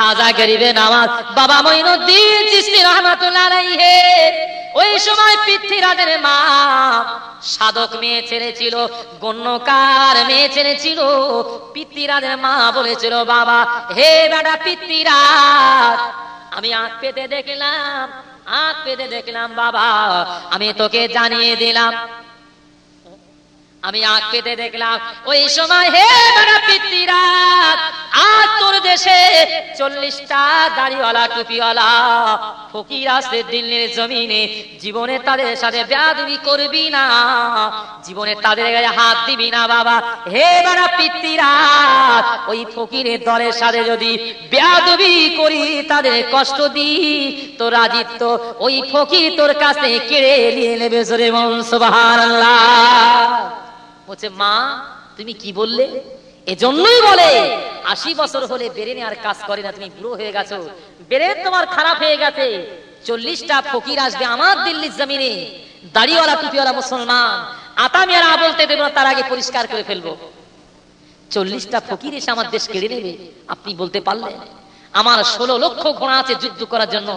খাজা গরিবে নওয়াজ বাবা মঈনুদ্দিন চিশতি রহমাতুল্লাহ আলাইহি ওই সময় পৃথ্বীরাজের মা সাধক মেয়ে ছেড়েছিল, গণ্যকার মেয়ে ছেড়েছিল। পৃথ্বীরাজের মা বলেছিল, বাবা হে বেটা পৃথ্বীরাজ, আমি আঁখ পেতে দেখলাম বাবা, আমি তোকে জানিয়ে দিলাম, আমি আঁখ পেতে দেখলাম ওই সময় হে বেটা পৃথ্বীরাজ, আজ তোর দেশে 40টা দাড়িওয়ালা টুপিওয়ালা ফকির আসছে দিল্লির জমিনে, জীবনে তাদের সাথে বেয়াদবি করবি না, জীবনে তাদের গায়ে হাত দিবি না বাবা। হে বেটা পৃথ্বীরাজ, ওই ফকিরের দলের সাথে যদি বেয়াদবি করি, তাদের কষ্ট দি, তো রাজিত্ব ওই ফকির তোর কাছে কেড়ে নিয়ে নেবে। জোরে বল সুবহানাল্লাহ। বলছে, মা তুমি কি বললে? এজন্যই বলে 80 বছর হলে ব্রেনে আর কাজ করে না, তুমি বুড়ো হয়ে গেছো, ব্রেন তোমার খারাপ হয়ে গেছে। 40টা ফকির আসবে আমার দিল্লির জমিনে, দাড়িওয়ালা টুপিওয়ালা মুসলমান, আতা মেরা বলতে দেব না, তার আগে পরিষ্কার করে ফেলবো। 40টা ফকির এসে আমার দেশ কেড়ে নেবে, আপনি বলতে পারলেন? আমার 16 লক্ষ ঘোড়া আছে যুদ্ধ করার জন্য,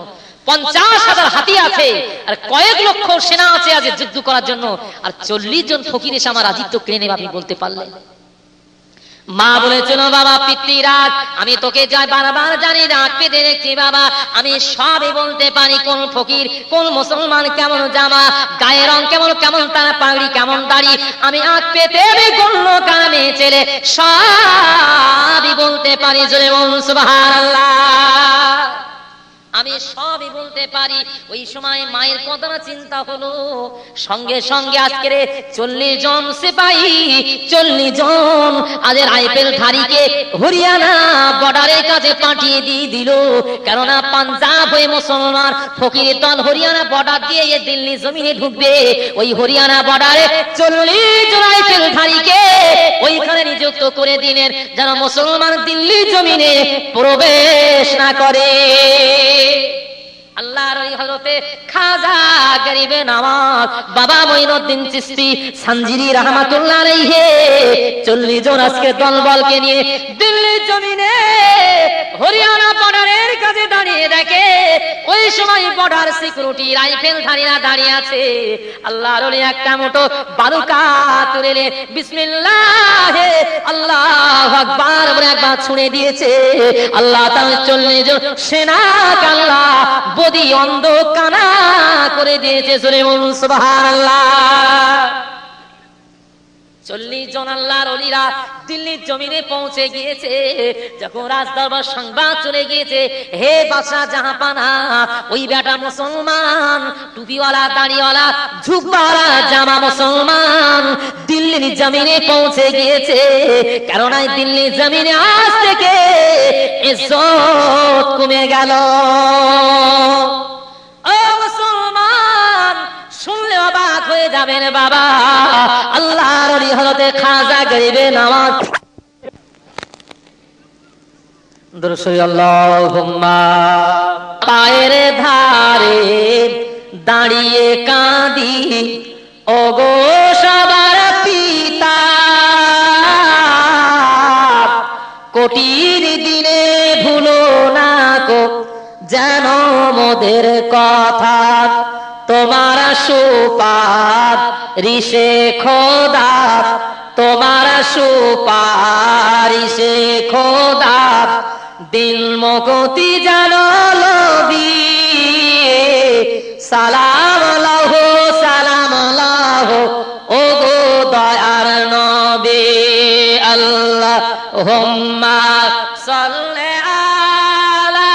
50,000 হাতি আছে, আর কয়েক লক্ষ সেনা আছে আজ যুদ্ধ করার জন্য, আর 40 জন ফকির এসে আমার রাজিত্ব কেড়ে নেবে, আপনি বলতে পারলেন? মা বলেছিল, বাবা পৃথ্বীরাজ, আমি তোকে যাই বারবার জানি রাখতে দেখছি বাবা, আমি সবই বলতে পারি, কোন ফকির কোন মুসলমান কেমন জামা, গায়ের রং কেমন, কেমন তার পাগড়ি, কেমন দাড়ি, আমি আঁক পেতে গণ্য কানে ছেলে সবই বলতে পারি। জোরে বলুন সুবহানাল্লাহ। আমি সবই বলতে পারি। ওই সময় মায়ের কতটা চিন্তা হলো, সঙ্গে সঙ্গে আজকের 40 জন সিপাহী, 40 জন আদের রাইফেল ধারীকে হরিয়ানা বর্ডারের কাছে পাঠিয়ে দিয়ে দিল। কেননা পাঞ্জাব হয়ে মুসলমান ফকিরের দল হরিয়ানা বর্ডার দিয়ে এই দিল্লি জমিনে ঢুকবে, ওই হরিয়ানা বর্ডারে 40 জন রাইফেল ধারীকে ওইখানে নিযুক্ত করে দিলেন, যেন মুসলমান দিল্লি জমিনে প্রবেশ না করে। আল্লাহর ওই হযরতে খাজা গরিবে নওয়াজ বাবা মঈনুদ্দিন চিশতি সানজিরি রাহমাতুল্লাহ আলাইহি 40 জন আজকে দলবলকে নিয়ে দিল্লির জমিনে হরিয়ানা বর্ডারের কাছে দাঁড়িয়ে দেখে, ওই সময় বর্ডার সিকিউরিটি রাইফেলধারীরা দাঁড়িয়ে আছে। আল্লাহর ওলি একটা মুঠো বালুকা তুলে বিসমিল্লাহ আল্লাহু আকবার বলে একবার ছুঁড়ে দিয়েছে। আল্লাহ তাআলা 40 জন সেনা আল্লাহ বদি অন্ধ কানা করে দিয়েছে। জোরে বলুন সুবহানাল্লাহ। 40 জন আল্লাহর ওলিরা দিল্লির জমিনে পৌঁছে গিয়েছে। যখন রাজদরবার সংবাদ চলে গিয়েছে, হে বাদশা জাহাপানা, ওই বেটা মুসলমান টুপিওয়ালা দাড়িওয়ালা ঝুব্বাওয়ালা জামা মুসলমান দিল্লির জমিনে পৌঁছে গিয়েছে। কারণ এই দিল্লির জমিনে আজ থেকে ইজ্জত কমে গেল। ও মুসলমান, শুনলে অবাক হয়ে যাবেন বাবা, আল্লাহর ওলি হযরতে খাজা গরিবে নওয়াজ দরুদ আল্লাহুম্মা পায়ের ধারে দাঁড়িয়ে কাঁদি, ওগো সবার পিতা, কঠিন দিনে ভুলো না গো যেন মোদের কথা, তোমার সুপারিশে খোদা, তোমার সুপারিশে খোদা, দিল মুক্তি জানো নবী, সালাম আলাইহি সালাম আলাইহি ও গো দয়ার নবী। আল্লাহুম্মা সাল্লি আলা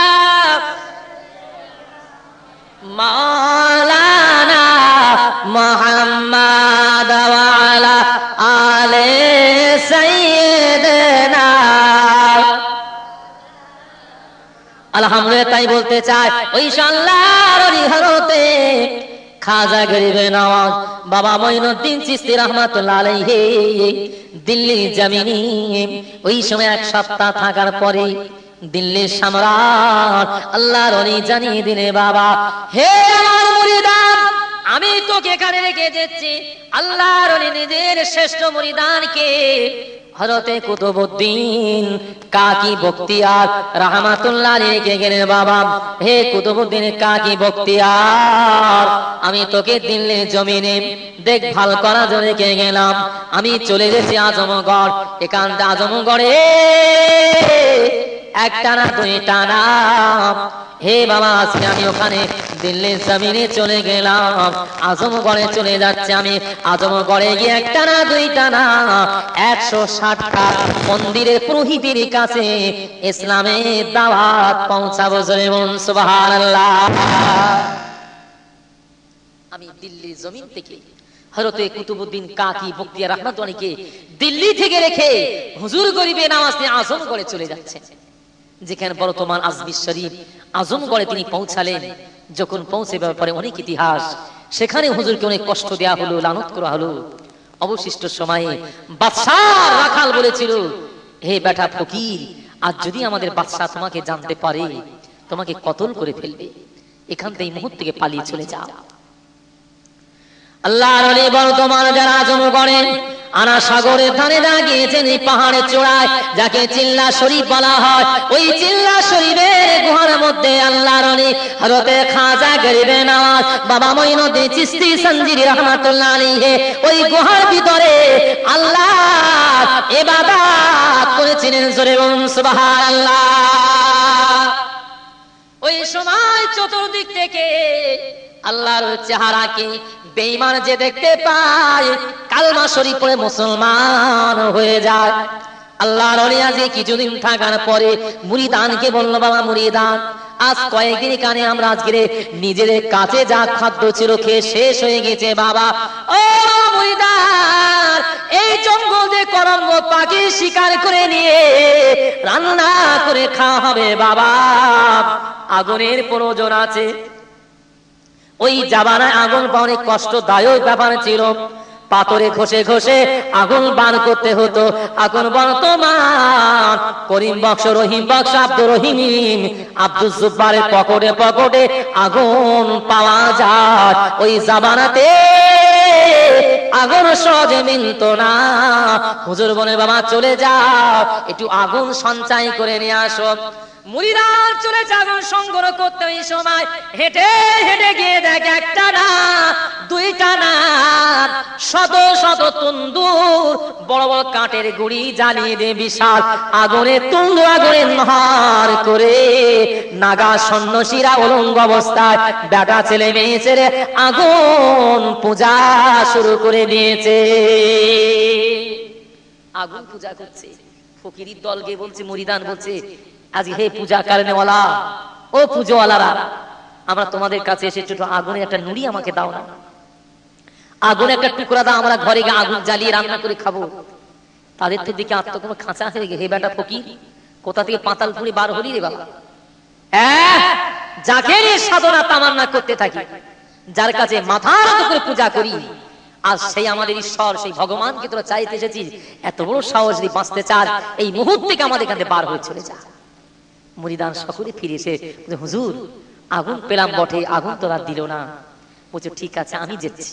মাওলানা মুহাম্মাদ ওয়া আলা আলি সাইয়্যিদিনা। আলহামদুলিল্লাহ। তাই বলতে চাই, ওই আল্লাহর ওলি হযরতে খাজা গরিবে নওয়াজ বাবা মঈনুদ্দিন চিশতি রাহমাতুল্লাহ আলাইহি দিল্লির জমিনে ওই সময় 1 সপ্তাহ থাকার পরে দিল্লির সম্রাট আল্লাহর ওলি জানিয়ে দিলে, বাবা হে আমার মুরিদান, আমি তোকে এখানে রেখে যাচ্ছি। আল্লাহর ওলি নিজের শ্রেষ্ঠ মুরিদানকে হযরতে কুতুবউদ্দিন কাকি বখতিয়ার রাহমাতুল্লাহ আলাইহি গেলেন, বাবা হে কুতুবউদ্দিন কাকি বখতিয়ার, আমি তোকে দিল্লির জমিনে দেখভাল করার জন্য রেখে গেলাম। আমি চলে গেছি আজমগড়। এখান থেকে আজমগড়ে একটা না দুইটা না, হে বাবা আজকে আমি ওখানে দিল্লির জমিনে চলে গেলাম, আজমগড়ে চলে যাচ্ছে। আমি আজমগড়ে গিয়ে একটা না দুইটা না 160টা মন্দিরের পুরোহিতের কাছে ইসলামের দাওয়াত পৌঁছাবো। সুবহানাল্লাহ। আমি দিল্লির জমিন থেকে হযরতে কুতুবউদ্দিন কাকি বখতিয়ার রাহমাতুল্লাহ আলাইহি দিল্লি থেকে রেখে হুজুর গরিবে নামাজ নিয়ে আজমগড়ে চলে যাচ্ছেন, যেখানে বর্তমান আজমির শরীফ। আজমগড়ে তিনি পৌঁছালেন। যখন পৌঁছে পরে অনেক ইতিহাস, সেখানে হুজুরকে অনেক কষ্ট দেয়া হলো, লানত করা হলো। অবশিষ্ট সময়ে বাদশাহ রাখাল বলেছিল, হে বেটা ফকির, আজ যদি আমাদের বাদশাহ তোমাকে জানতে পারে তোমাকে কতল করে ফেলবে, এখান থেকে এই মুহূর্ত থেকে পালিয়ে চলে যাও। আল্লাহর ওলি বর্তমান যারা আজমগড়ে আনা সাগরের ধারে দাঁড়িয়েছেন, এই পাহাড়ের চূড়ায় যাকে চিল্লা শরীফ বলা হয়, ওই চিল্লা শরীফের গুহার মধ্যে আল্লাহর ওলি হযরতে খাজা গরিবে নওয়াজ বাবা মঈনুদ্দিন চিশতি সঞ্জিরি রাহমাতুল্লাহ আলাইহি ওই গুহার ভিতরে আল্লাহ ইবাদত করেছিলেন। জোরে বলুন সুবহানাল্লাহ। ওই সময় চতুর্দিক থেকে আল্লাহর চেহারাকে বেঈমান যে দেখতে পায়, কালমা শরীফ পড়ে মুসলমান হয়ে যায়। আল্লাহর ওলি আজ কিছুদিন থাকার পরে মুরিদানকে বলল, বাবা মুরিদান, আজ কয়েকদিন কানে আমরা আজকে নিজেদের কাছে যা খাদ্য ছিল খেয়ে শেষ হয়ে গেছে। বাবা ও মুরিদান, এই জঙ্গলে করঙ্গ পাখি শিকার করে নিয়ে রান্না করে খাওয়া হবে। বাবা আগুনের প্রয়োজন আছে। ওই জামানায় আগুন পাওয়া অনেক কষ্টদায়ক ব্যাপার ছিল। পাথরে ঘষে ঘষে আগুন বার করতে হতো। আগুন বর্তমান করিম বক্স, রহিম বক্স, আব্দুর রহিম, আব্দুল জুব্বারের পকেটে পকেটে আগুন পাওয়া যায়। ওই জামানাতে আগুন সহজে মিলত না। হুজুর বলে, বাবা চলে যাও, একটু আগুন সঞ্চয় করে নিয়ে আসো। মুরিদান চলে আগুন সংগ্রহ করতে। ওই সময় হেঁটে হেঁটে গিয়ে দেখে একটা না দুইটা না শত শত তন্দুর, বড় বড় কাঠের গুড়ি জ্বালিয়ে দিয়ে বিশাল আগুনের তুঙ্গ আগুনের নহর করে নাগা সন্ন্যাসীরা উলঙ্গ অবস্থায় বেটা ছেলে মেয়ে ছেলে আগুন পূজা শুরু করে দিয়েছে। আগুন পূজা করছে। ফকিরির দলকে বলছে, মুরিদান বলছে, আজ হে পূজা কারণেওয়ালা, ও পূজোওয়ালারা, আমরা তোমাদের কাছে এসে ছোট আগুনের একটা নুড়ি আমাকে দাও না, আগুনের একটা টুকরা দাও, আমরা ঘরে গিয়ে আগুন জ্বালিয়ে রান্না করে খাবো। তাদের তো দিকে আত্মকম খাঁচা হয়ে গে, হে বেটা ফকির, কোথা থেকে পাতাল পুরি বার হলি রে বাবা? যাকে সাধনা তামান্না করতে থাকি, যার কাছে মাথার মতো করে পূজা করি, আজ সেই আমাদের ঈশ্বর, সেই ভগবানকে তোরা চাইতে এসেছিস, এত বড় সাহস যদি বাঁচতে চান এই মুহূর্ত থেকে আমাদের কাছে বার হয়ে চলে যা। মুরিদান সকলে ফিরে এসে, হুজুর আগুন পেলাম বটে, আগুন তোরা দিল না। বলছে, ঠিক আছে আমি যাচ্ছি,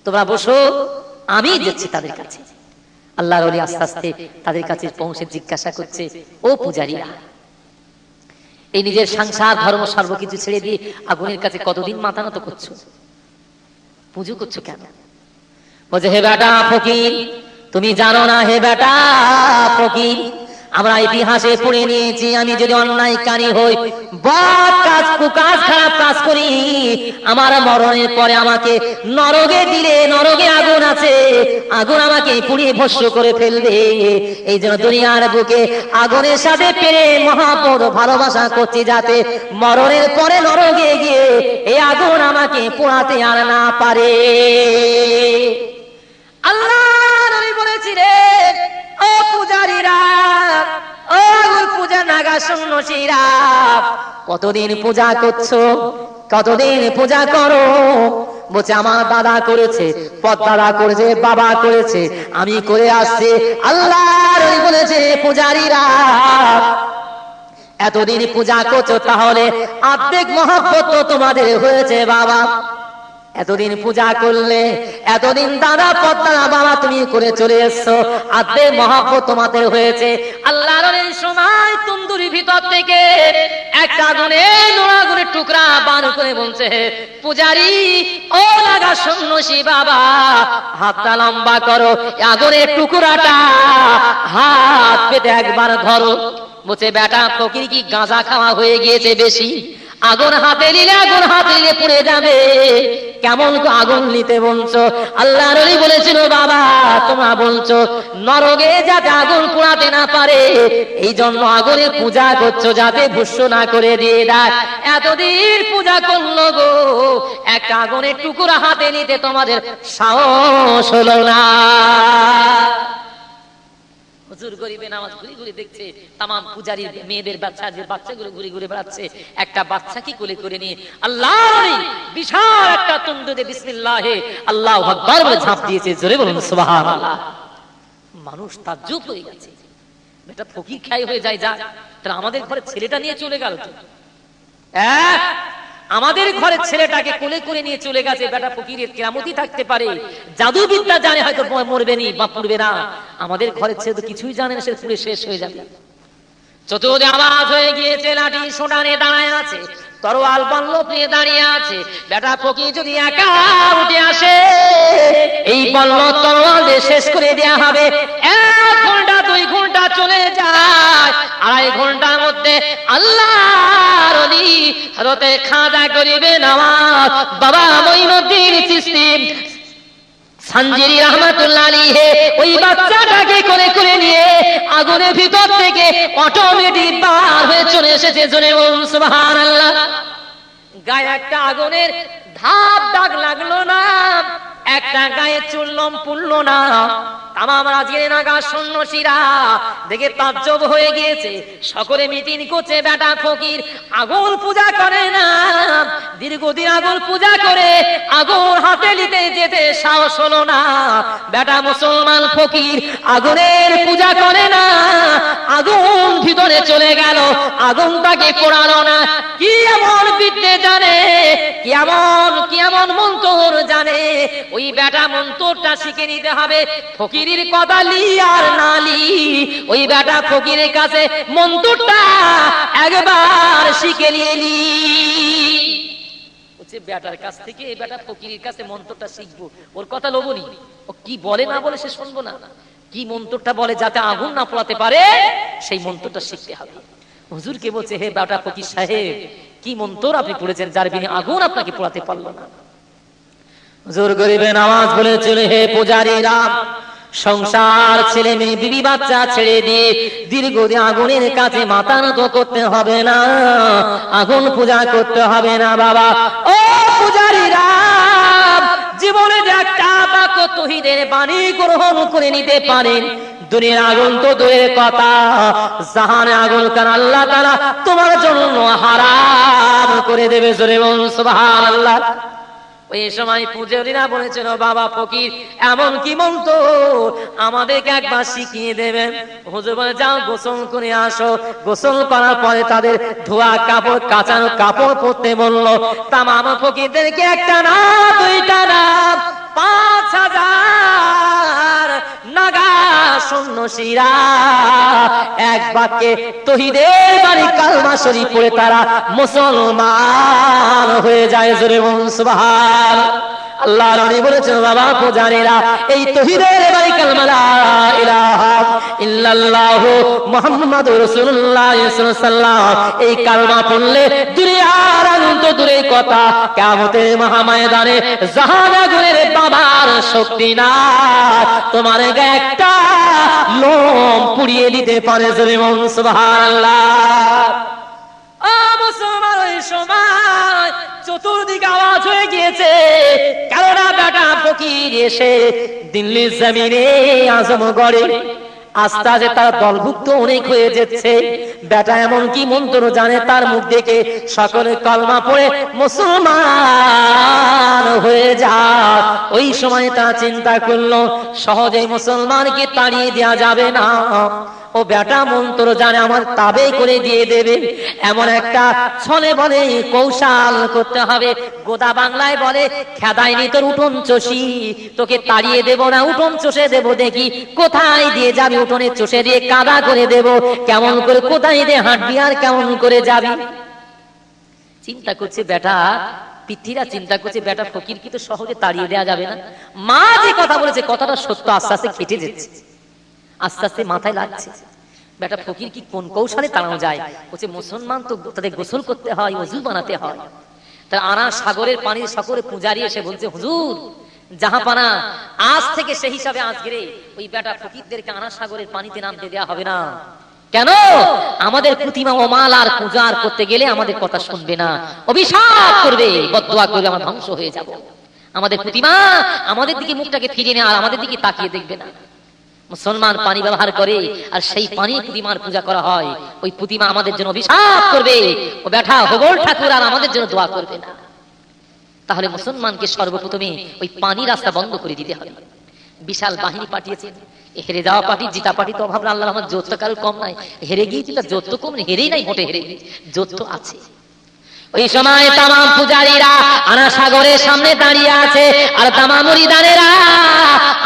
তোমরা বসো, আমি যাচ্ছি তাদের কাছে। আল্লাহর ওলি আস্তে আস্তে তাদের কাছে পৌঁছে জিজ্ঞাসা করছে, ও পূজারীরা, এই নিজের সংসার ধর্ম সর্বকিছু ছেড়ে দিয়ে আগুনের কাছে কতদিন মাথা নত করছো, পুজো করছো কেন? বলছে, হে বেটা ফকির, তুমি জানো না হে বেটা ফকির, আমরা ইতিহাসে পড়ে নিয়েছি, আমি যদি অন্যায়কারী হই, বদ কাজ, কুকাজ, খারাপ কাজ করি, আমার মরণের পরে আমাকে নরকে দিলে, নরকে আগুন আছে, আগুন আমাকে পুড়িয়ে ভস্ম করে ফেলবে। এই জন্য দুনিয়ার বুকে আগুনের সাথে পেরে মহাপদ ভালোবাসা করছি, যাতে মরণের পরে নরকে গিয়ে এই আগুন আমাকে পোড়াতে আর না পারে। আল্লাহ নবী বলেছিলেন, ও পূজারীরা, ও পূজা নাগা সন্ন্যাসীরা, কতদিন পূজা করছো, কতদিন পূজা করো? বলছে, আমার দাদা করেছে, পদ্মাদা করেছে, বাবা করেছে, আমি করে আসছি। আল্লাহ নবী বলেছে, পূজারীরা এতদিন পূজা করছো, তাহলে আত্মিক মহব্বত তো তোমাদের হয়েছে বাবা। এতদিন পূজা করলে, এতদিন দাদা পদ্মা বাবা তুমি করে চলে এসছো, আদে মহব্বত তোমাদের হয়েছে। আল্লাহর এই সময় তন্দুরি ভিতর থেকে একটা আগুনের টুকরা বার করে বলছে, পূজারি ও লাগা সন্ন্যাসী বাবা, হাতটা লম্বা করো, আগুনের টুকরাটা হাত পেতে একবার ধরো। বলছে বেটা ফকির কি গাঁজা খাওয়া হয়ে গিয়েছে বেশি? আগুন হাতে নিলে পুড়ে যাবে, কেমন আগুন নিতে বলছো? আল্লাহর ওলি বলেছিল বাবা তোমরা বলছো নরকে যাতে আগুন পোড়াতে না পারে, এই জন্য আগুনের পূজা করছো যাতে ভস্ম না করে দিয়ে দেয়। এতদিন পূজা করলো গো, একটা আগুনের টুকরা হাতে নিতে তোমাদের সাহস হলো না। হুজুর গরিবে নামাজ ঘুরি ঘুরি দেখছে, তামাম পূজারীর মেয়েদের বাচ্চাগুলো ঘুরি ঘুরে বেড়াচ্ছে, একটা বাচ্চা কি কোলে করে নিয়ে আল্লাহ বিশাল একটা তন্দুরে বিসমিল্লাহে আল্লাহু আকবার বলে ঝাঁপ দিয়েছে। জোরে বলুন সুবহানাল্লাহ। মানুষ তাজ্জব হয়ে গেছে, এটা ফকির খাই হয়ে যায় যা, তাহলে আমাদের ঘরে ছেলেটা নিয়ে চলে গেল তো, আমাদের ঘরের ছেলেটাকে কোলে করে নিয়ে চলে গেছে। বেটা ফকিরের কিরামতি থাকতে পারে, জাদুবিদ্যা জানে, হয়তো মরবে নি বা পড়বে না। আমাদের ঘরের ছেলে তো কিছুই জানে না, সে পুরে শেষ হয়ে যাবে। চতুর্দিকে আওয়াজ হয়ে গিয়েছে, লাঠি সোনানে দাঁড়ায় আছে, তরোয়াল বল্লভ নিয়ে দাঁড়িয়ে আছে। বেটা ফকির যদি একা উঠে আসে, এই বল্লভ তরোয়াল দিয়ে শেষ করে দেয়া হবে। 1 ঘন্টা 2 ঘন্টা চলে যায়, 2.5 ঘন্টার মধ্যে আল্লাহর ওলি হযরতে খাজা গরিবে নওয়াজ বাবা মঈনুদ্দিন চিশতি সানজিরি রাহমাতুল্লাহ আলাইহি ওই বাচ্চাটাকে কোলে করে নিয়ে আগুনের ভিতর থেকে অটোমেটিক বার হয়ে চলে এসেছে। জোরে বলুন সুবহানাল্লাহ। গায়ে একটা আগুনের ধাপ দাগ লাগলো না, একটা গায়ে চুল্লম পুড়লো না। তামাম রাজগিরে নাগা সন্ন্যাসীরা দেখে তাজ্জব হয়ে গিয়েছে, সকলে মিটিং করছে। বেটা ফকির আগুন পূজা করে না, দীর্ঘদিন আগুন পূজা করে আগুন হাতে নিতে যেতে সাহস হলো না। বেটা মুসলমান ফকির আগুনের পূজা করে না, আগুন ভিতরে চলে গেল, আগুনটাকে পোড়ালো না। কি এমন বিদ্যে জানে, কি এমন মন্ত্র জানে, ওই বেটা মন্ত্রটা শিখে নিতে হবে। ফকিরের কথা লি আর না লি, ওই বেটা ফকিরের কাছে মন্ত্রটা একবার শিখে নিয়ে লি। বেটার কাছ থেকে এই বেটা ফকিরের কাছে মন্ত্রটা শিখবো, ওর কথা লবনি, ও কি বলে না বলে সে শুনবো না, কি মন্ত্রটা বলে যাতে আগুন না পোড়াতে পারে সেই মন্ত্রটা শিখতে হবে। হুজুরকে বলছে, হে বেটা ফকির সাহেব, কি মন্ত্র আপনি পড়েছেন যার বিনে আগুন আপনাকে পোড়াতে পারলো না? হুজুর গরিবে নামাজ বলেছিল, হে পূজারীরা, সংসার ছেলে মেয়ে বিবি বাচ্চা ছেড়ে দিয়ে দীর্ঘদিন আগুনের কাছে মাথা নত করতে হবে না, আগুন পূজা করতে হবে না বাবা। ও পূজারীরা, জীবনে একটা বাক তৌহিদের বাণী গ্রহণ করে নিতে পারেন, দুনিয়ার আগুন তো দূরের কথা, জাহানে আগুন কারণ আল্লাহ তাআলা তোমার জন্য হারাম করে দেবে। জোরে বলুন সুবহানাল্লাহ। ওই সময় পূজারীরা বলেছিল, বাবা ফকির এমন কি মন্ত্র আমাদেরকে একবার শিখিয়ে দেবেন? হুজুর বলে, যাও গোসল করে আসো। গোসল করার পরে তাদের ধোয়া কাপড়, কাঁচানো কাপড় পরতে বললো। তামাম ফকিরদেরকে একটা না দুইটা না 5000 নাগা সন্ন্যাসীরা এক বাক্যে তৌহিদের বাণী কালমা শরীফ পড়ে তারা মুসলমান হয়ে যায়। জোরে বলুন সুবহানাল্লাহ। আল্লাহর নবী বলেছেন, বাবা পূজারীরা, এই তৌহিদের বাণী কালমা লা ইলাহা ইল্লাল্লাহু মুহাম্মাদুর রাসূলুল্লাহ সাল্লাল্লাহু আলাইহি ওয়াসাল্লাম, এই কালমা পড়লে দুনিয়ার আগুন তো দূরের কথা, কিয়ামতের মহাময়দানে জাহান্নামের বাবার শক্তি না, তোমার গায়ে একটা লোম পুড়িয়ে দিতে পারে। জোরে বলুন সুবহানাল্লাহ। ও মুসলমান, ওই সময় চতুর্দিকে আওয়াজ হয়ে গিয়েছে, কারণ বেটা ফকির এসে দিল্লির জমিনে আজমগড়ে আস্তে আস্তে তার দলভুক্ত অনেক হয়ে যাচ্ছে। বেটা এমন কি মন্ত্র জানে, তার মুখ দেখে সকলে কলমা পড়ে মুসলমান হয়ে যায়। ওই সময় তা চিন্তা করলো, সহজে মুসলমানকে তাড়িয়ে দেওয়া যাবে না, ও বেটা মন্ত্র জানে, আমার তাবে করে দিয়ে দেবে, এমন একটা ছলে বলে কৌশল করতে হবে। গোদা বাংলায় বলে খেদাইনি তোর উঠোন চষি, তোকে তাড়িয়ে দেব না, উঠোন চষে দেব, দেখি কোথায় দিয়ে যাবি, উঠোনে চষে দিয়ে কাদা করে দেব, কেমন করে কোথায় দিয়ে হাঁটবি আর কেমন করে যাবি। চিন্তা করছে বেটা, পিতৃরা চিন্তা করছে বেটা ফকির কি তো সহজে তাড়িয়ে দেওয়া যাবে না। মা যে কথা বলেছে কথাটা সত্য, আস্তে আস্তে কেটে যাচ্ছে, আস্তে আস্তে মাথায় লাগছে বেটা ফকির কি কোন কৌশলে তাড়ানো যায়। বলছে মুসলমান তো তাদের গোসল করতে হয়, ওযু বানাতে হয়, তার আনা সাগরের পানির সকলে পূজারি এসে বলছে হুজুর জাহাপানা, আজ থেকে সেই হিসাবে আজকে ওই বেটা ফকিরদেরকে আনা সাগরের পানিতে নামতে দেওয়া হবে না। কেন? আমাদের প্রতিমা ওমাল আর পূজা করতে গেলে আমাদের কথা শুনবে না, অভিশাপ করবে, বদদুয়া করবে, আমরা ধ্বংস হয়ে যাব। আমাদের প্রতিমা আমাদের দিকে মুখটাকে ফিরিয়ে নেয় আর আমাদের দিকে তাকিয়ে দেখবে না। মুসলমান পানি ব্যবহার করে আর সেই পানি প্রতিমার পূজা করা হয়, ওই প্রতিমা আমাদের জন্য অভিশাপ করবে, ও বেটা হবল ঠাকুর আর আমাদের জন্য দোয়া করবে না। তাহলে মুসলমানকে সর্বপ্রথমে ওই পানি রাস্তা বন্ধ করে দিতে হবে। বিশাল বাহিনী পাঠিয়েছেন, হেরে যাওয়া পার্টি জিতা পার্টি তো অভাব, আল্লাহ আমার জোর তো কারোর কম নাই, হেরে গিয়েছি তার জোর তো কম নেই, হেরেই নাই মোটে, হেরে জোর তো আছে। ওই সময় তামাম পূজারীরা আনা সাগরের সামনে দাঁড়িয়ে আছে আর তামাম মুরিদানেরা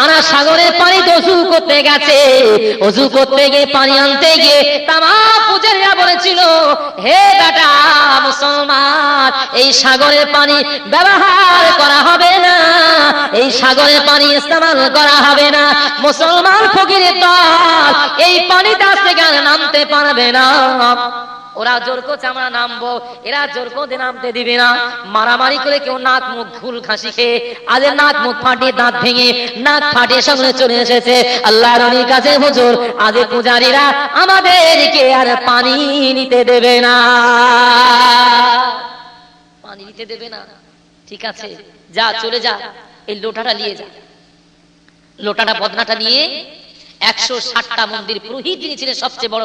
আনা সাগরের পানি ওযু করতে গেছে। ওযু করতে গিয়ে পানি আনতে গিয়ে তামাম পূজারীরা বলেছিল, হে বেটা মুসলমান, এই সাগরের পানি ব্যবহার করা হবে না, এই সাগরের পানি ইস্তেমাল করা হবে না। মুসলমান ফকিরের দল এই পানিতে আজ থেকে নামতে পারবে না। ওরা জোর করছে আমরা নামবো, এরা জোর করে নামতে দিবে না। মারামারি করে কেউ নাক মুখ ঘুল খাসি খেয়ে আজ নাক মুখ ফাটিয়ে দাঁত ভেঙে নাক ফাটিয়ে সামনে চলে এসেছে আল্লাহর নবীর কাছে, হুজুর আজ পূজারীরা আমাদেরকে আর পানি নিতে দেবে না, পানি নিতে দেবে না। ঠিক আছে যা, চলে যা, এই লোটাটা নিয়ে যা। লোটাটা বদনাটা নিয়ে 160টা মন্দির পুরোহিত, যিনি ছিলেন সবচেয়ে বড়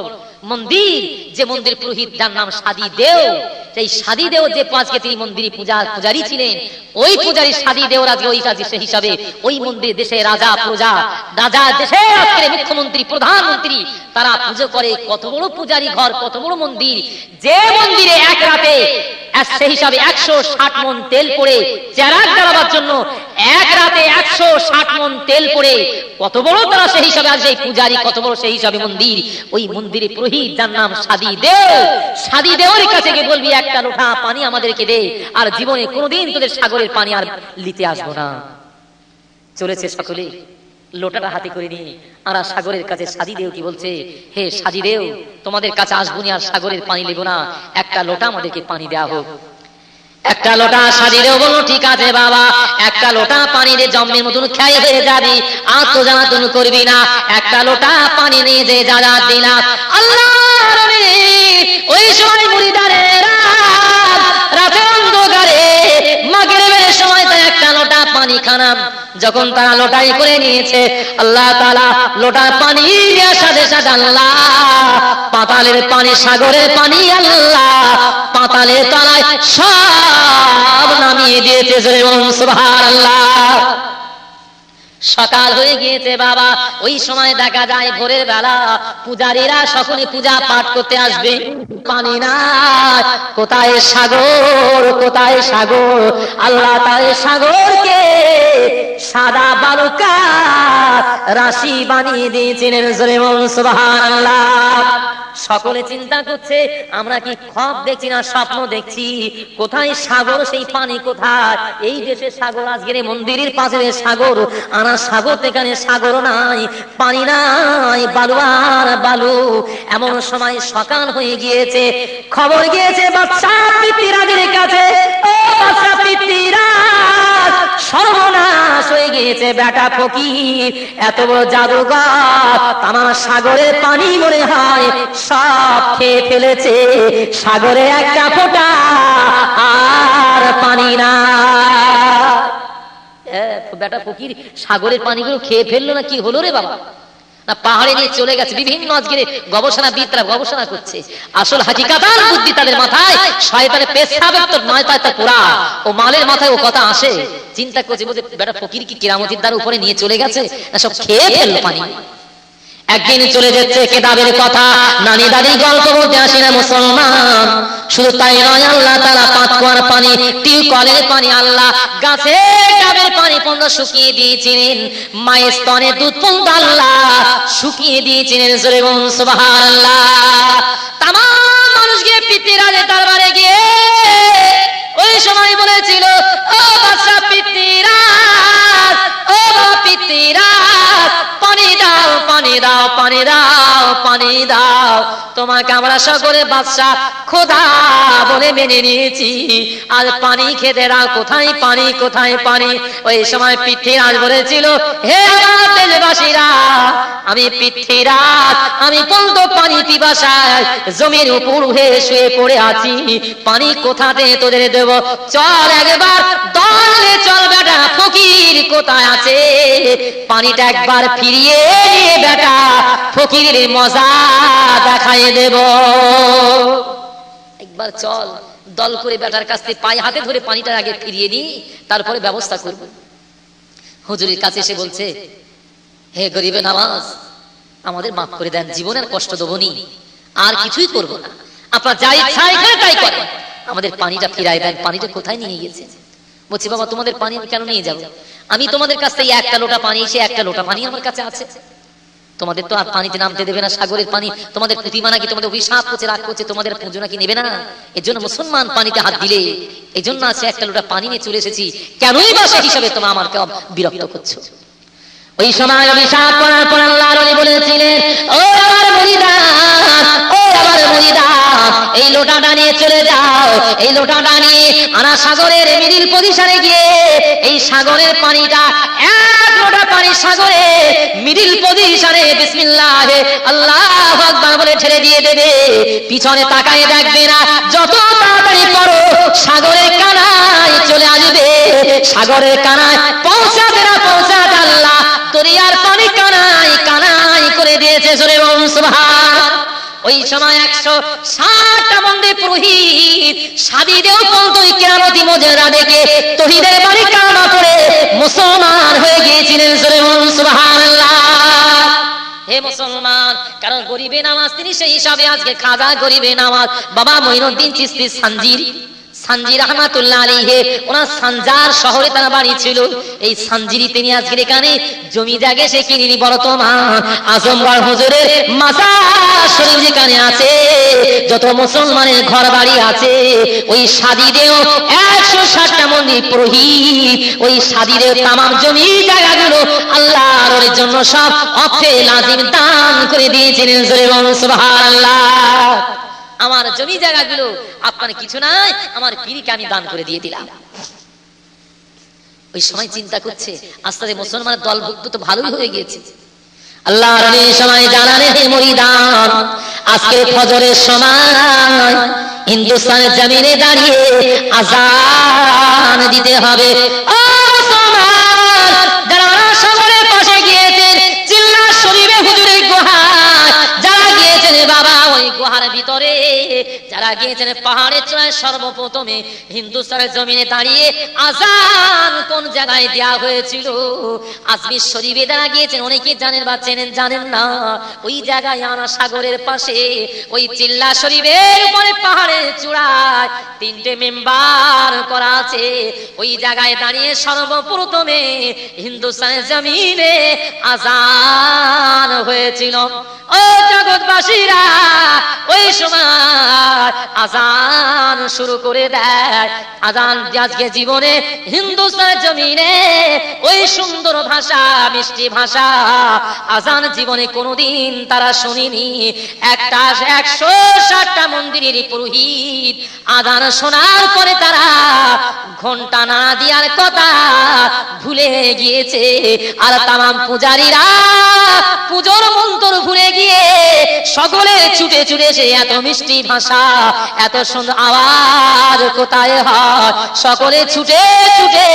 মন্দির, যে মন্দির পুরোহিত যার নাম সাদী দেও, সেই সাদী দেও যে আজকে তিনি মন্দিরে পূজারী ছিলেন, ওই পূজারী সাদী দেও আজকে ওই কাজে সেই হিসাবে ওই মন্দির দেশে রাজা প্রজা, রাজা দেশে আজকে মুখ্যমন্ত্রী প্রধানমন্ত্রী তারা পুজো করে। কত বড় পূজারী ঘর, কত বড় মন্দির, যে মন্দিরে এক রাতে সেই হিসাবে 160 মণ তেল পড়ে চেরাগ জ্বালাবার জন্য এক রাতে 160 মণ তেল পড়ে, কত বড় তারা সেই হিসাবে আজ এই পূজারী, কত বড় সেই হিসাবে মন্দির। ওই মন্দিরে পুরোহিত যার নাম সাদী দেও, সাদী দেওর কাছে গিয়ে বলবি একটা লোটা পানি আমাদেরকে দে, আর জীবনে কোনোদিন তোদের সাগরের পানি আর নিতে আসবো না। চলেছে সকলে লোটাটা হাতে করে নিয়ে আর সাগরের কাছে। সাদী দেও কি বলছে, হে সাদী দেও, তোমাদের কাছে আসবো না আর সাগরের পানি নেবো না, একটা লোটা আমাদেরকে পানি দেওয়া হোক। একটা লোটা সাদী দেও বলল, ঠিক আছে বাবা, একটা লোটা পানি দিয়ে জম্মের মতন খেয়ে হয়ে যাবি, আর তো জ্বালাতন করবি না, একটা লোটা পানি নিয়ে যে যা দিলাম। আল্লাহ ওই সময় মুরিদানেরা রাতের অন্ধকারে মাগরিবের সময় তাই একটা লোটা পানি খানাম যখন তারা লোটাই করে নিয়েছে, আল্লাহ তাআলা লোটার পানি দেওয়ার সাথে সাথে আল্লাহ পাতালের পানি, সাগরের পানি আল্লাহ পাতালের তলায় সব নামিয়ে দিয়েছে। সুবহানাল্লাহ। সকাল হয়ে গিয়েছে বাবা, ওই সময় দেখা যায় ভোরের বেলা পূজারীরা সকলে পূজা পাঠ করতে আসবে, পানি নাই, কোথায় সাগর, কোথায় সাগর। আল্লাহ তাআলা সাগরকে সাদা বালুকা রাশি বানিয়ে দিয়েছিলেন। সুবহানাল্লাহ। সকলে চিন্তা করছে আমরা কি খ্বব দেখছি না স্বপ্ন দেখছি, কোথায় সাগর, সেই পানি কোথায়? এই দেশে সাগর, আজকের মন্দিরের পাশে সাগর, আনা সাগর এখানে সাগর নাই, পানি নাই, বালু আর বালু। এমন সময় সকাল হয়ে গিয়েছে, খবর গিয়েছে বাদশা পিতৃরাজের কাছে, ও বাদশা পিতৃরাজ, সর্বনাশ হয়ে গিয়েছে, বেটা ফকির এত বড় জাদুঘর আমার সাগরের পানি মনে হয় সব খেয়ে ফেলেছে, সাগরে একটা ফোঁটা আর পানি না। বেটা ফকির সাগরের পানিগুলো খেয়ে ফেললো না, কি হলো রে বাবা? না পাহাড়ে নিয়ে চলে গেছে। বিভিন্ন আজকের গবেষণাবিদরা গবেষণা করছে, আসল হাকিকাতান বুদ্ধি তাদের মাথায়, শয়তানের পেশাবের তো নয় তাই তা পুরা ও মালের মাথায় ও কথা আসে। চিন্তা করছে বলছে বেটা ফকির কি কিরামতির দ্বার উপরে নিয়ে চলে গেছে না সব খেয়ে ফেললো পানি। একদিন চলে যাচ্ছে কেতাবের কথা, নানি দাদি গল্প বলতে আসে না মুসলমান। শুধু তাই নয়, আল্লাহ তাআলা পাতকুয়ার পানি, টিউবকলের পানি, আল্লাহ গাছের ডাবের পানি পর্যন্ত শুকিয়ে দিয়েছিলেন, মায়ের স্তনের দুধ পর্যন্ত আল্লাহ শুকিয়ে দিয়েছিলেন। জোরে বলুন সুবহানাল্লাহ। তামাম মানুষ গিয়ে পিতৃরাজের দরবারে গিয়ে ওই সময় বলেছিল, ও বাদশা পিতৃরাজ, ও পিতৃরাজ, পানি দাও, পানি দাও, পানি দাও, পানি দাও। তোমাকে আমরা সকলে বাদশা খোদা বলে মেনে নিয়েছি, আর পানি খেতে দাও। কোথায় পানি, কোথায় পানি? ওই সময় পৃথ্বীরাজ বলেছিল, হে আমার দেশবাসীরা, আমি পৃথ্বীরাজ, আমি পন্ত পানি পিপাসায় জমির উপর হয়ে শুয়ে পড়ে আছি, পানি কোথাতে তোদের দেব? চল একবার দলে চল বেটা, ফকির কোথায় আছে? পানিটা একবার ফিরিয়ে নিয়ে বেটা, ফকিরের মজা দেখায় দেব। একবার চল, দল করে বেটার কাছ থেকে পায়ে হাতে ধরে পানিটা আগে ফিরিয়ে দিই, তারপরে ব্যবস্থা করব। হুজুরের কাছে এসে বলছে, হে গরিবে নামাজ, আমাদের মাফ করে দেন, জীবনের কষ্ট দেবনি, আর কিছুই করব না, আপনার যা ইচ্ছা এখানে তাই করেন, আমাদের পানিটা ফিরাই দেন। পানিটা কোথায় নিয়ে গেছে? বলছি, বাবা তোমাদের পানি আমি কেন নিয়ে যাব? আমি তোমাদের কাছ থেকে একটা লোটা পানি, সে একটা লোটা পানি আমার কাছে আছে, তোমাদের তো আর পানিতে নামতে দেবে না, সাগরের পানি। তোমাদের প্রতিমা নাকি তোমাদের অভিশাপ করছে, রাগ করছে, তোমাদের পুজো নাকি নেবে না। এর জন্য মুসলমান পানিতে হাত দিলে, এই জন্য আছে একটা লোটা পানি নিয়ে চলে এসেছি, কেনই বা সে হিসাবে তোমরা আমাকে বিরক্ত করছো? ওই সময় অভিশাপ করার পর আল্লাহর ওলি বলেছিলেন, ও আমার মুরিদান, ও আমার মুরিদান, এই লোটাটা নিয়ে চলে যাও, এই লোটাটা নিয়ে আনা সাগরের মিডিল পজিশনে গিয়ে এই সাগরের পানিটা, এক লোটা পানি সাগরে মিডিল পজিশনে বিসমিল্লাহে আল্লাহু আকবার বলে ছেড়ে দিয়ে দেবে, পিছনে তাকায় দেখবে না, যত তাড়াতাড়ি করো সাগরের কানায় চলে আসবে। সাগরের কানায় পৌঁছাতে না পৌঁছাতে আল্লাহ দরিয়ার পানি কানায় কানায় করে দিয়েছে। জোরে বলুন সুবহান। ওই সময় 160টা বন্দে পুরোহিত সাদিদেও পর্যন্ত কিরামতি মুজরা দেখে তৌহিদের বাণী কালেমা পড়ে মুসলমান হয়ে গিয়েছিলেন। জোরে বলুন সুবহানাল্লাহ। হে মুসলমান, কারণ গরিবে নামাজ তিনি সেই হিসাবে আজকে খাজা গরিবে নামাজ বাবা মঈনুদ্দিন চিশতি সানজি রহমাতুল্লাহ আলাইহি, ওনার সানজার শহরে তার বাড়ি ছিল। এই সানজিরি তিনি আজকের এখানে জমি জায়গা সে কিনিনি, বর্তমান আজমগড় হুজুরের মাজার শরীফ যেখানে আছে, যত মুসলমানের ঘর বাড়ি আছে, ওই সাদিদেও 160টা মন্দির পুরোহিত, ওই সাদিদেও তামাম জমি জায়গাগুলো আল্লাহর জন্য সব অফে লাজিম দান করে দিয়েছিলেন। জোরে বলুন সুবহানাল্লাহ। আমার জমি জায়গাগুলো আপনার কিছু নাই, আমার পীরকে আমি দান করে দিয়ে দিলাম। ওই সময় চিন্তা করছে, আস্তে আস্তে মুসলমানের দলভুক্ত তো ভালোই হয়ে গিয়েছে। আল্লাহর সময় জানালেন, হে মুরিদান, আজকে ফজরের সময় হিন্দুস্তানের জমিনে দাঁড়িয়ে আযান দিতে হবে। ও মুসলমান, যারা সাগরের পাশে গিয়েছেন, চিল্লা শরীফে হুজুরের গুহায় যারা গিয়েছেন বাবা, ওই গুহার ভিতরে যারা গিয়েছেন, পাহাড়ের চূড়ায় সর্বপ্রথমে হিন্দুস্তানের জমিনে দাঁড়িয়ে আযান কোন জায়গায় দেয়া হয়েছিল? আজমির শরীফে যারা গিয়েছেন, অনেকে জানেন বা চেনেন, জানেন না, ওই জায়গায় আনা সাগরের পাশে ওই চিল্লা শরীফের উপরে পাহাড়ের চূড়ায় 3টে মেম্বার করা আছে। ওই জায়গায় দাঁড়িয়ে সর্বপ্রথমে হিন্দুস্তানের জমিনে আযান হয়েছিল। ও জগৎবাসীরা, ওই সময় আযান শুরু করে দেয়। আযান আজকে জীবনে হিন্দুস্তানের জমিনে ওই সুন্দর ভাষা, মিষ্টি ভাষা আযান জীবনে কোনোদিন তারা শুনিনি। 160টা মন্দিরের পুরোহিত আযান শোনার পরে তারা ঘন্টা না দেওয়ার কথা ভুলে গিয়েছে, আর তামাম পূজারীরা পুজোর মন্ত্র ভুলে গিয়ে সকলে ছুটে ছুটে সে এত মিষ্টি ভাষা, এত সুন্দর আওয়াজ কোথায় হয়, সকলে ছুটে ছুটে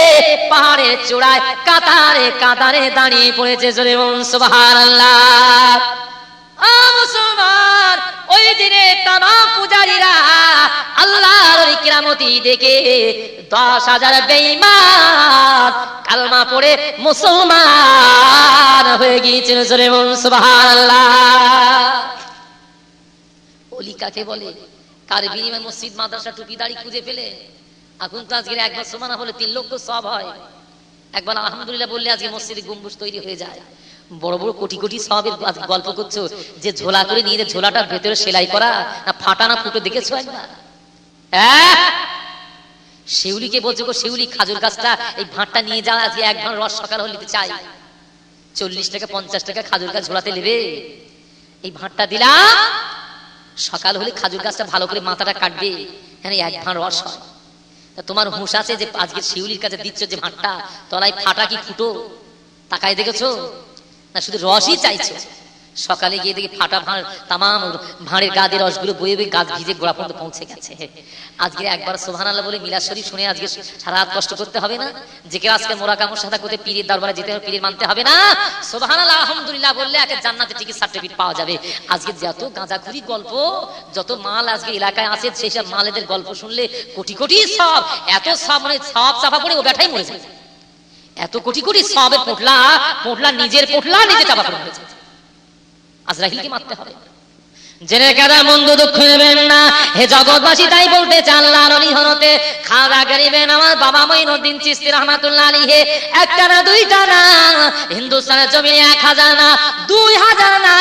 পাহাড়ের চূড়ায় কাতারে কাতারে দাঁড়িয়ে পড়েছে। জোরে বলুন সুবহানাল্লাহ। মুসলমান, ওই দিনে তামাম পূজারীরা আল্লাহর কিরামতি দেখে 10,000 বেঈমান কালমা পড়ে মুসলমান হয়ে হয়ে গিয়েছিল। জোরে বলুন সুবহানাল্লাহ। ওলি কাকে বলে? কার বিনিময়ে মসজিদ মাদ্রাসা টুপি দাড়ি খুঁজে পেলে। এখন তো আজকে একবার সুবহানাল্লাহ বলে 3 লক্ষ সওয়াব হয়, একবার আলহামদুলিল্লাহ বললে আজকে মসজিদে গম্বুজ তৈরি হয়ে যায়। বড় বড় কোটি কোটি সওয়াবের গল্প করছো, যে ঝোলা করে নিয়ে যে ঝোলাটার ভেতরে সেলাই করা না ফাটা না ফুটো দেখেছো একবার? শিউলিকে বলছো গো শিউলি, খাজুর গাছটা এই ভাঁটটা নিয়ে যাও, আজকে এক ভাঁড় রস সকাল হলে নিতে চাই। 40 টাকা 50 টাকা খাজুর গাছ ঝোলাতে নেবে। এই ভাঁটটা দিলাম, সকাল হলে খাজুর গাছটা ভালো করে মাথাটা কাটবে, হ্যাঁ এক ভাঁড় রস হয়। তোমার হুঁশ আছে যে আজকে শিউলির কাছে দিচ্ছ যে ভাঁটটা, তলায় ফাটা কি ফুটো তাকায় দেখেছো না? শুধু রসই চাইছো। সকালে গিয়ে দেখি ফাটা ভাঁড়, তামাম ভাঁড়ের গা দিয়ে রসগুলো বয়ে বয়ে গাছ ভিজে গোড়া পর্যন্ত পৌঁছে গেছে। আজকে একবার সুবহানাল্লাহ বলে মিলাদ শরীফ শুনে আজকে সারা রাত কষ্ট করতে হবে না? যে কেউ আজকে মোরাকামুর সাথে করতে পীরের দরবারে যেতে হবে, পীরের মানতে হবে না। সুবহানাল্লাহ আলহামদুলিল্লাহ বললে একে জান্নাতে টিকিট সার্টিফিকেট পাওয়া যাবে। আজকে যত গাঁজাখুরি গল্প, যত মাল আজকে এলাকায় আছে, সেই সব মালেদের গল্প শুনলে কোটি কোটি সব, এত সব মানে সব চাপা পড়ে ও ব্যাটাই মরে যায়। এত কোটি কোটি সবের পোটলা, পোটলা নিজের পোটলা নিজে চাপা পড়ে মরে যায়। আজরাইলকে মারতে হবে। জেনে কাদা মন্দ দুঃখ নেবেন না হে জগৎবাসী, তাই বলতে চান আল্লাহর ওলি হতে খাওয়া করিবেন। আমার বাবা মঈনুদ্দিন চিশতি রাহমাতুল্লাহ আলাইহি একটা না দুইটা না, হিন্দুস্তানের জমিনে 1000 না 2000 না